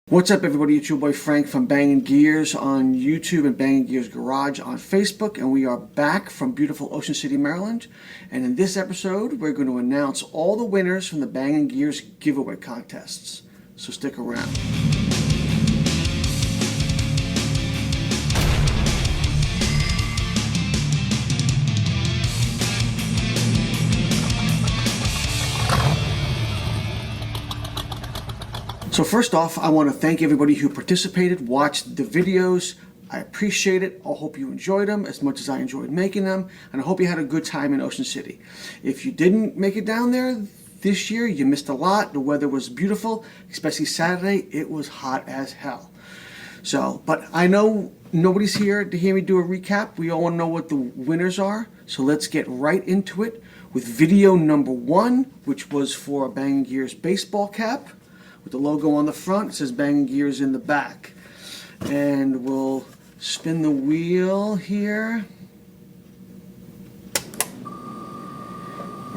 What's up, everybody? It's your boy Frank from Bangin Gears on YouTube and Bangin Gears Garage on Facebook, and we are back from beautiful Ocean City, Maryland. And in this episode, we're going to announce all the winners from the Bangin Gears giveaway contests. So stick around. So first off, I want to thank everybody who participated, watched the videos. I appreciate it. I hope you enjoyed them as much as I enjoyed making them, and I hope you had a good time in Ocean City. If you didn't make it down there this year, you missed a lot. The weather was beautiful, especially Saturday. It was hot as hell. But I know nobody's here to hear me do a recap. We all want to know what the winners are, so let's get right into it with video number 1, which was for a Bangin Gears baseball cap with the logo on the front. It says Bangin Gears in the back. And we'll spin the wheel here.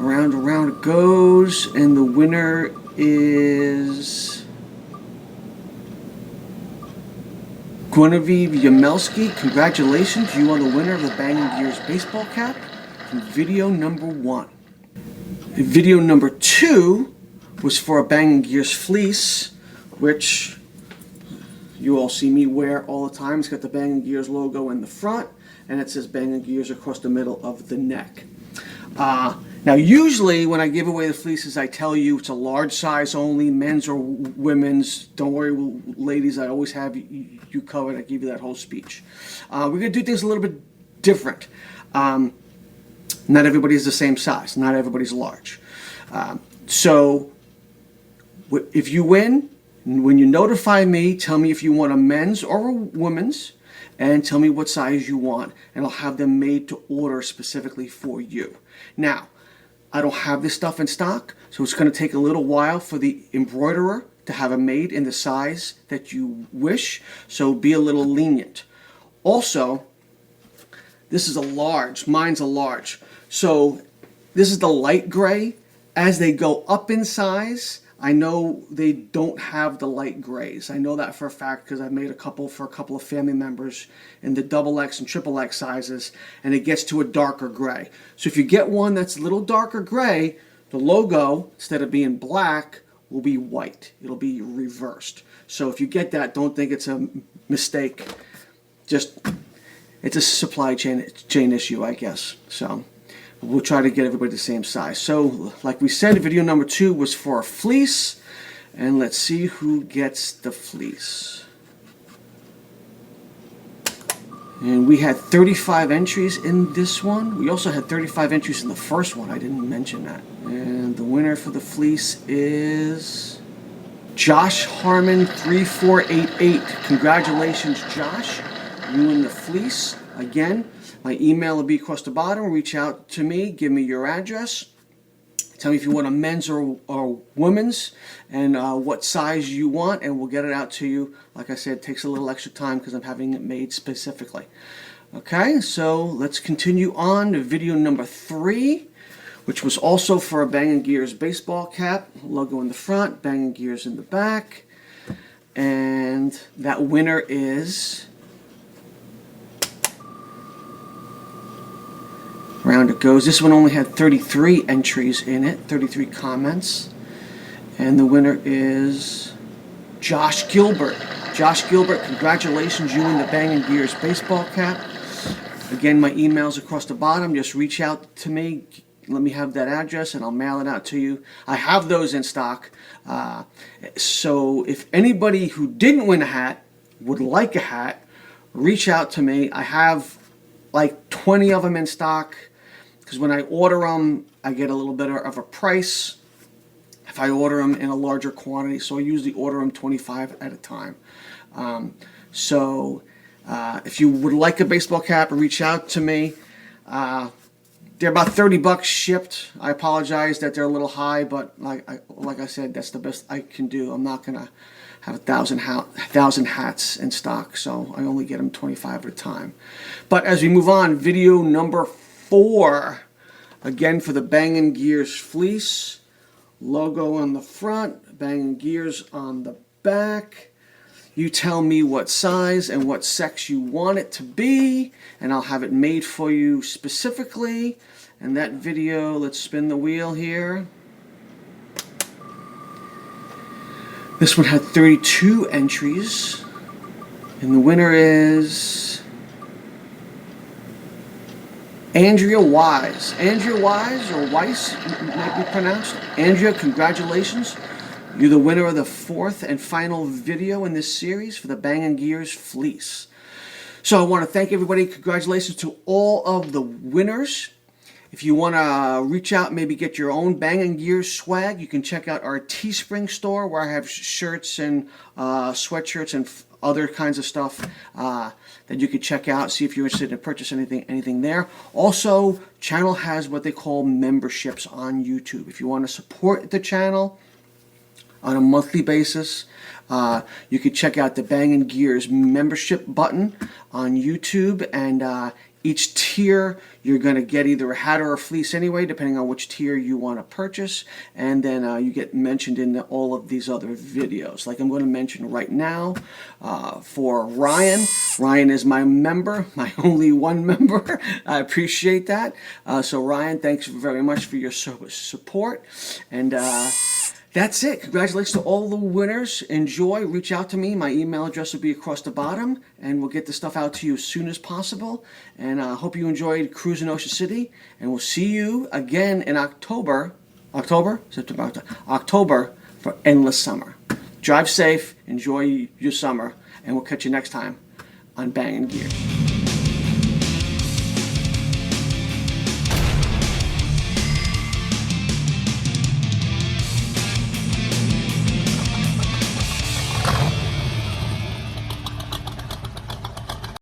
Around and around it goes. And the winner is Guinevere Yamelski. Congratulations, you are the winner of the Bangin Gears baseball cap from video number 1. Video number 2 was for a Bangin Gears fleece, which you all see me wear all the time. It's got the Bangin Gears logo in the front, and it says Bangin Gears across the middle of the neck. Now, usually when I give away the fleeces, I tell you it's a large size only, men's or women's. Don't worry, ladies, I always have you covered. I give you that whole speech. We're going to do things a little bit different. Not everybody's the same size. Not everybody's large. So if you win, when you notify me, tell me if you want a men's or a women's, and tell me what size you want, and I'll have them made to order specifically for you. Now, I don't have this stuff in stock, so it's going to take a little while for the embroiderer to have it made in the size that you wish, so be a little lenient. Also, this is a large. Mine's a large. So this is the light gray. As they go up in size, I know they don't have the light grays. I know that for a fact because I've made a couple for a couple of family members in the XXX and XXX sizes, and it gets to a darker gray. So if you get one that's a little darker gray, the logo, instead of being black, will be white. It'll be reversed. So if you get that, don't think it's a mistake. It's a supply chain issue, I guess. So we'll try to get everybody the same size. So, like we said, video number 2 was for a fleece. And let's see who gets the fleece. And we had 35 entries in this one. We also had 35 entries in the first one. I didn't mention that. And the winner for the fleece is Josh Harmon 3488. Congratulations, Josh. You win the fleece. Again, my email will be across the bottom. Reach out to me. Give me your address. Tell me if you want a men's or women's and what size you want, and we'll get it out to you. Like I said, it takes a little extra time because I'm having it made specifically. Okay, so let's continue on to video number 3, which was also for a Bangin Gears baseball cap. Logo in the front, Bangin Gears in the back. And that winner is... Round it goes. This one only had 33 entries in it, 33 comments. And the winner is Josh Gilbert. Josh Gilbert, congratulations. You win the Bangin Gears baseball cap. Again, my email's across the bottom. Just reach out to me. Let me have that address and I'll mail it out to you. I have those in stock. So if anybody who didn't win a hat would like a hat, reach out to me. I have like 20 of them in stock. Because when I order them, I get a little better of a price if I order them in a larger quantity. So I usually order them 25 at a time. If you would like a baseball cap, reach out to me. They're about $30 shipped. I apologize that they're a little high, but like I said, that's the best I can do. I'm not going to have 1,000 hats in stock, so I only get them 25 at a time. But as we move on, video number 4, again for the Bangin Gears fleece, logo on the front, Bangin Gears on the back. You tell me what size and what sex you want it to be, and I'll have it made for you specifically. And that video, let's spin the wheel here. This one had 32 entries, and the winner is Andrea Wise. Andrea Wise, or Weiss, might be pronounced. Andrea, congratulations. You're the winner of the 4th and final video in this series for the Bangin Gears fleece. So I want to thank everybody. Congratulations to all of the winners. If you want to reach out, maybe get your own Bangin Gears swag, you can check out our Teespring store where I have shirts and sweatshirts and other kinds of stuff that you could check out. See if you're interested in purchase anything there. Also, channel has what they call memberships on YouTube. If you want to support the channel on a monthly basis, you could check out the Bangin Gears membership button on YouTube, and each tier you're going to get either a hat or a fleece anyway, depending on which tier you want to purchase, and then you get mentioned in all of these other videos. Like I'm going to mention right now for Ryan. Ryan is my member, my only one member. I appreciate that. So Ryan, thanks very much for your support, and that's it. Congratulations to all the winners. Enjoy. Reach out to me. My email address will be across the bottom, and we'll get the stuff out to you as soon as possible. And I hope you enjoyed Cruisin Ocean City, and we'll see you again in October for Endless Summer. Drive safe. Enjoy your summer, and we'll catch you next time on Bangin Gears.